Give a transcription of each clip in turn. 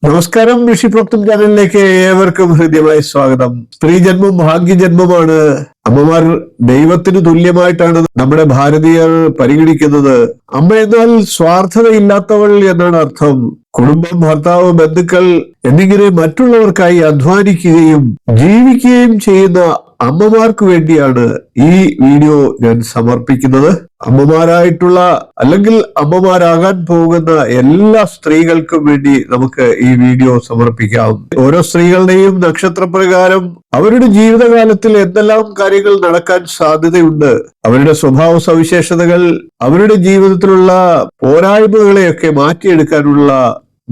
നമസ്കാരം. ഋഷിപ്രോക്തം ചാനലിലേക്ക് ഏവർക്കും ഹൃദ്യമായ സ്വാഗതം. സ്ത്രീജന്മം ഭാഗ്യജന്മമാണ്. അമ്മമാർ ദൈവത്തിന് തുല്യമായിട്ടാണ് നമ്മുടെ ഭാരതീയർ പരിഗണിക്കുന്നത്. അമ്മ എന്നാൽ സ്വാർത്ഥതയില്ലാത്തവൾ എന്നാണ് അർത്ഥം. കുടുംബം, ഭർത്താവ്, ബന്ധുക്കൾ എന്നിങ്ങനെ മറ്റുള്ളവർക്കായി അധ്വാനിക്കുകയും ജീവിക്കുകയും ചെയ്യുന്ന അമ്മമാർക്ക് വേണ്ടിയാണ് ഈ വീഡിയോ ഞാൻ സമർപ്പിക്കുന്നത്. അമ്മമാരായിട്ടുള്ള അല്ലെങ്കിൽ അമ്മമാരാകാൻ പോകുന്ന എല്ലാ സ്ത്രീകൾക്കും വേണ്ടി നമുക്ക് ഈ വീഡിയോ സമർപ്പിക്കാം. ഓരോ സ്ത്രീകളുടെയും നക്ഷത്രപ്രകാരം അവരുടെ ജീവിതകാലത്തിൽ എന്തെല്ലാം കാര്യങ്ങൾ നടക്കാൻ സാധ്യതയുണ്ട്, അവരുടെ സ്വഭാവ സവിശേഷതകൾ, അവരുടെ ജീവിതത്തിലുള്ള പോരായ്മകളെയൊക്കെ മാറ്റിയെടുക്കാനുള്ള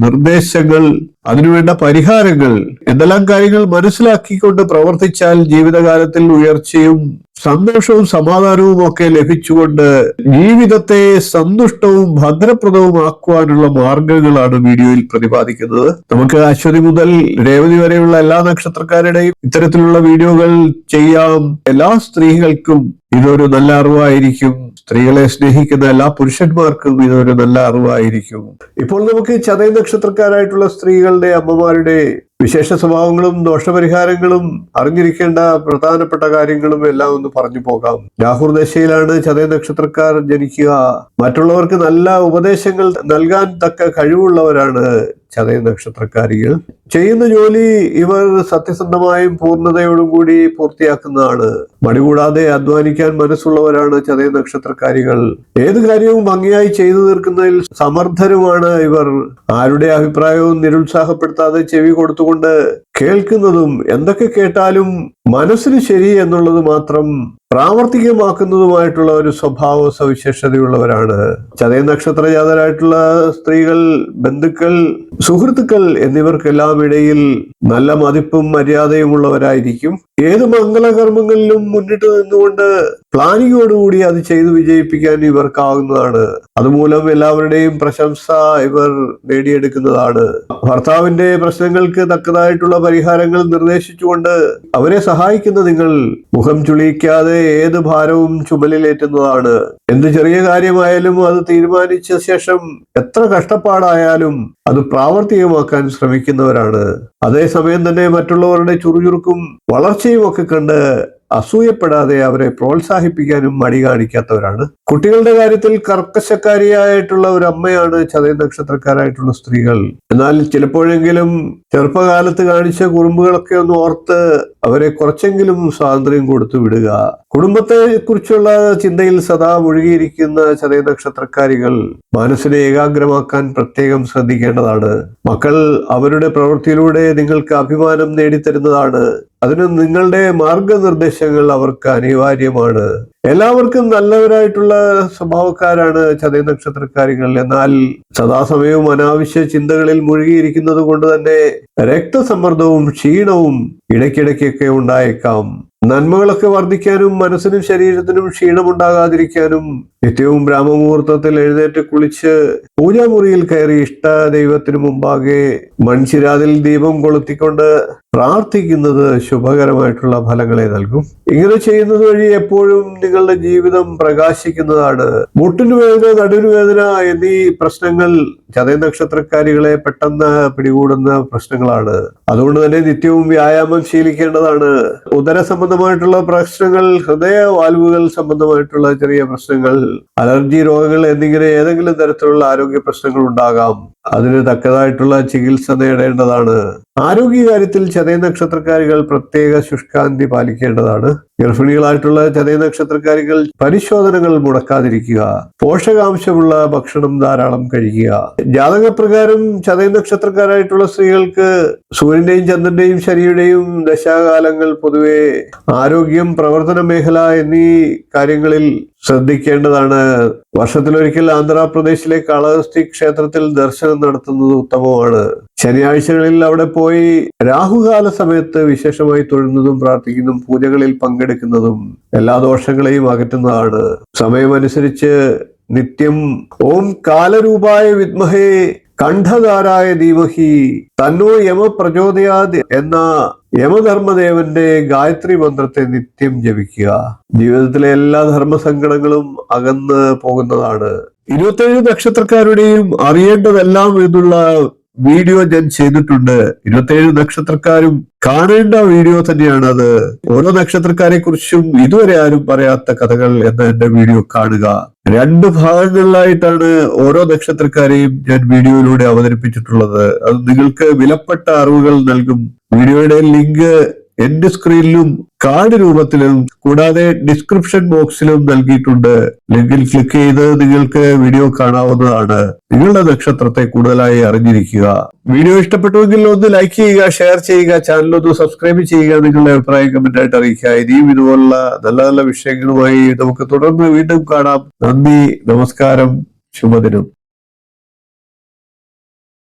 നിർദ്ദേശങ്ങൾ, അതിനുവേണ്ട പരിഹാരങ്ങൾ, എന്തെല്ലാം കാര്യങ്ങൾ മനസ്സിലാക്കിക്കൊണ്ട് പ്രവർത്തിച്ചാൽ ജീവിതകാലത്തിൽ ഉയർച്ചയും സന്തോഷവും സമാധാനവും ഒക്കെ ലഭിച്ചുകൊണ്ട് ജീവിതത്തെ സന്തുഷ്ടവും ഭദ്രപ്രദവും ആക്കുവാനുള്ള മാർഗങ്ങളാണ് വീഡിയോയിൽ പ്രതിപാദിക്കുന്നത്. നമുക്ക് അശ്വതി മുതൽ രേവതി വരെയുള്ള എല്ലാ നക്ഷത്രക്കാരുടെയും ഇത്തരത്തിലുള്ള വീഡിയോകൾ ചെയ്യാം. എല്ലാ സ്ത്രീകൾക്കും ഇതൊരു നല്ല അറിവായിരിക്കും. സ്ത്രീകളെ സ്നേഹിക്കുന്ന എല്ലാ പുരുഷന്മാർക്കും ഇതൊരു നല്ല അറിവായിരിക്കും. ഇപ്പോൾ നമുക്ക് ചതയ നക്ഷത്രക്കാരായിട്ടുള്ള സ്ത്രീകളുടെ, അമ്മമാരുടെ വിശേഷ സ്വഭാവങ്ങളും ദോഷപരിഹാരങ്ങളും അറിഞ്ഞിരിക്കേണ്ട പ്രധാനപ്പെട്ട കാര്യങ്ങളും എല്ലാം ഒന്ന് പറഞ്ഞു പോകാം. രാഹുർ ദശയിലാണ് ചതയ നക്ഷത്രക്കാർ ജനിക്കുക. മറ്റുള്ളവർക്ക് നല്ല ഉപദേശങ്ങൾ നൽകാൻ തക്ക കഴിവുള്ളവരാണ് ചതയ നക്ഷത്രക്കാരികൾ. ചെയ്യുന്ന ജോലി ഇവർ സത്യസന്ധമായും പൂർണ്ണതയോടും കൂടി പൂർത്തിയാക്കുന്നതാണ്. മടികൂടാതെ അധ്വാനിക്കാൻ മനസ്സുള്ളവരാണ് ചതയ നക്ഷത്രക്കാരികൾ. ഏത് കാര്യവും ഭംഗിയായി ചെയ്തു തീർക്കുന്നതിൽ സമർത്ഥരുമാണ് ഇവർ. ആരുടെ അഭിപ്രായവും നിരുത്സാഹപ്പെടുത്താതെ ചെവി കൊടുത്തുകൊണ്ട് കേൾക്കുന്നതും എന്തൊക്കെ കേട്ടാലും മനസ്സിന് ശരി എന്നുള്ളത് മാത്രം പ്രാവർത്തികമാക്കുന്നതുമായിട്ടുള്ള ഒരു സ്വഭാവ സവിശേഷതയുള്ളവരാണ് ചതയ നക്ഷത്ര ജാതരായിട്ടുള്ള സ്ത്രീകൾ. ബന്ധുക്കൾ, സുഹൃത്തുക്കൾ എന്നിവർക്കെല്ലാം ഇടയിൽ നല്ല മതിപ്പും മര്യാദയും ഉള്ളവരായിരിക്കും. ഏത് മംഗളകർമ്മങ്ങളിലും മുന്നിട്ട് നിന്നുകൊണ്ട് പ്ലാനിങ്ങോടുകൂടി അത് ചെയ്തു വിജയിപ്പിക്കാൻ ഇവർക്കാവുന്നതാണ്. അതുമൂലം എല്ലാവരുടെയും പ്രശംസ ഇവർ നേടിയെടുക്കുന്നതാണ്. ഭർത്താവിന്റെ പ്രശ്നങ്ങൾക്ക് തക്കതായിട്ടുള്ള പരിഹാരങ്ങൾ നിർദ്ദേശിച്ചുകൊണ്ട് അവരെ സഹായിക്കുന്ന നിങ്ങൾ മുഖം ചുളിക്കാതെ ഏത് ഭാരവും ചുമലിലേറ്റുന്നതാണ്. എന്ത് ചെറിയ കാര്യമായാലും അത് തീരുമാനിച്ച ശേഷം എത്ര കഷ്ടപ്പാടായാലും അത് പ്രാവർത്തികമാക്കാൻ ശ്രമിക്കുന്നവരാണ്. അതേസമയം തന്നെ മറ്റുള്ളവരുടെ ചുറുചുറുക്കും വളർച്ചയും ഒക്കെ കണ്ട് അസൂയപ്പെടാതെ അവരെ പ്രോത്സാഹിപ്പിക്കാനും മടി കാണിക്കാത്തവരാണ്. കുട്ടികളുടെ കാര്യത്തിൽ കർക്കശക്കാരിയായിട്ടുള്ള ഒരു അമ്മയാണ് ചതയ നക്ഷത്രക്കാരായിട്ടുള്ള സ്ത്രീകൾ. എന്നാൽ ചിലപ്പോഴെങ്കിലും ചെറുപ്പകാലത്ത് കാണിച്ച കുറുമ്പുകളൊക്കെ ഒന്ന് ഓർത്ത് അവരെ കുറച്ചെങ്കിലും സ്വാതന്ത്ര്യം കൊടുത്തു വിടുക. കുടുംബത്തെ കുറിച്ചുള്ള ചിന്തയിൽ സദാ മുഴുകിയിരിക്കുന്ന ചതയ നക്ഷത്രക്കാരികൾ മനസ്സിനെ ഏകാഗ്രമാക്കാൻ പ്രത്യേകം ശ്രദ്ധിക്കേണ്ടതാണ്. മക്കൾ അവരുടെ പ്രവൃത്തിയിലൂടെ നിങ്ങൾക്ക് അഭിമാനം നേടിത്തരുന്നതാണ്. അതിന് നിങ്ങളുടെ മാർഗനിർദ്ദേശങ്ങൾ അവർക്ക് അനിവാര്യമാണ്. എല്ലാവർക്കും നല്ലവരായിട്ടുള്ള സ്വഭാവക്കാരാണ് ചതയ നക്ഷത്രക്കാരികൾ. എന്നാൽ സദാസമയവും അനാവശ്യ ചിന്തകളിൽ മുഴുകിയിരിക്കുന്നത് കൊണ്ട് തന്നെ രക്തസമ്മർദ്ദവും ക്ഷീണവും ഇടയ്ക്കിടയ്ക്കൊക്കെ ഉണ്ടായേക്കാം. നന്മകളൊക്കെ വർദ്ധിക്കാനും മനസ്സിനും ശരീരത്തിനും ക്ഷീണമുണ്ടാകാതിരിക്കാനും നിത്യവും ബ്രാഹ്മമുഹൂർത്തത്തിൽ എഴുന്നേറ്റ് കുളിച്ച് പൂജാമുറിയിൽ കയറി ഇഷ്ട ദൈവത്തിനു മുമ്പാകെ മൺചിരാതിൽ ദീപം കൊളുത്തിക്കൊണ്ട് പ്രാർത്ഥിക്കുന്നത് ശുഭകരമായിട്ടുള്ള ഫലങ്ങളെ നൽകും. ഇങ്ങനെ ചെയ്യുന്നത് വഴി എപ്പോഴും നിങ്ങളുടെ ജീവിതം പ്രകാശിക്കുന്നതാണ്. മുട്ടിനു വേദന, നടുവിന് വേദന എന്നീ പ്രശ്നങ്ങൾ ചതയ നക്ഷത്രക്കാരികളെ പെട്ടെന്ന് പിടികൂടുന്ന പ്രശ്നങ്ങളാണ്. അതുകൊണ്ട് തന്നെ നിത്യവും വ്യായാമം ശീലിക്കേണ്ടതാണ്. ഉദര സംബന്ധമായിട്ടുള്ള പ്രശ്നങ്ങൾ, ഹൃദയ വാൽവുകൾ സംബന്ധമായിട്ടുള്ള ചെറിയ പ്രശ്നങ്ങൾ, അലർജി രോഗങ്ങൾ എന്നിങ്ങനെ ഏതെങ്കിലും തരത്തിലുള്ള ആരോഗ്യ പ്രശ്നങ്ങൾ ഉണ്ടാകാം. അതിന് തക്കതായിട്ടുള്ള ചികിത്സ നേടേണ്ടതാണ്. ആരോഗ്യകാര്യത്തിൽ ചതയ നക്ഷത്രക്കാരികൾ പ്രത്യേക ശുഷ്കാന്തി പാലിക്കേണ്ടതാണ്. ഗർഭിണികളായിട്ടുള്ള ചതയ നക്ഷത്രക്കാരികൾ പരിശോധനകൾ മുടക്കാതിരിക്കുക. പോഷകാംശമുള്ള ഭക്ഷണം ധാരാളം കഴിക്കുക. ജാതകപ്രകാരം ചതയ നക്ഷത്രക്കാരായിട്ടുള്ള സ്ത്രീകൾക്ക് സൂര്യന്റെയും ചന്ദ്രന്റെയും ശനിയുടെയും ദശാകാലങ്ങൾ പൊതുവെ ആരോഗ്യം, പ്രവർത്തന മേഖല എന്നീ കാര്യങ്ങളിൽ ശ്രദ്ധിക്കേണ്ടതാണ്. വർഷത്തിലൊരിക്കൽ ആന്ധ്രാപ്രദേശിലെ കാളഹസ്തി ക്ഷേത്രത്തിൽ ദർശനം നടത്തുന്നത് ഉത്തമമാണ്. ശനിയാഴ്ചകളിൽ അവിടെ പോയി രാഹുകാല സമയത്ത് വിശേഷമായി തൊഴുന്നതും പ്രാർത്ഥിക്കുന്നതും പൂജകളിൽ പങ്കെടുക്കുന്നതും എല്ലാ ദോഷങ്ങളെയും അകറ്റുന്നതാണ്. സമയമനുസരിച്ച് നിത്യം ഓം കാലരൂപായ വിദ്മഹേ കണ്ഠധാരായ ധീമഹി തന്നോ യമ പ്രചോദയാത് എന്ന യമധർമ്മദേവന്റെ ഗായത്രി മന്ത്രത്തെ നിത്യം ജപിക്കുക. ജീവിതത്തിലെ എല്ലാ ധർമ്മസങ്കടങ്ങളും അകന്ന് പോകുന്നതാണ്. 27 നക്ഷത്രക്കാരുടെയും അറിയേണ്ടതെല്ലാം എന്നുള്ള വീഡിയോ ഞാൻ ചെയ്തിട്ടുണ്ട്. 27 നക്ഷത്രക്കാരും കാണേണ്ട വീഡിയോ തന്നെയാണ് അത്. ഓരോ നക്ഷത്രക്കാരെ കുറിച്ചും ഇതുവരെ ആരും പറയാത്ത കഥകൾ എന്ന എന്റെ വീഡിയോ കാണുക. 2 ഭാഗങ്ങളിലായിട്ടാണ് ഓരോ നക്ഷത്രക്കാരെയും ഞാൻ വീഡിയോയിലൂടെ അവതരിപ്പിച്ചിട്ടുള്ളത്. അത് നിങ്ങൾക്ക് വിലപ്പെട്ട അറിവുകൾ നൽകും. വീഡിയോയുടെ ലിങ്ക് എന്റെ സ്ക്രീനിലും കാർഡ് രൂപത്തിലും കൂടാതെ ഡിസ്ക്രിപ്ഷൻ ബോക്സിലും നൽകിയിട്ടുണ്ട്. ലിങ്കിൽ ക്ലിക്ക് ചെയ്ത് നിങ്ങൾക്ക് വീഡിയോ കാണാവുന്നതാണ്. നിങ്ങളുടെ നക്ഷത്രത്തെ കൂടുതലായി അറിഞ്ഞിരിക്കുക. വീഡിയോ ഇഷ്ടപ്പെട്ടുവെങ്കിൽ ഒന്ന് ലൈക്ക് ചെയ്യുക, ഷെയർ ചെയ്യുക, ചാനൽ ഒന്ന് സബ്സ്ക്രൈബ് ചെയ്യുക, നിങ്ങളുടെ അഭിപ്രായം കമന്റ് ആയിട്ട് അറിയിക്കുക. ഇനിയും ഇതുപോലുള്ള നല്ല നല്ല വിഷയങ്ങളുമായി നമുക്ക് തുടർന്ന് വീണ്ടും കാണാം. നന്ദി, നമസ്കാരം, ശുഭദിനം.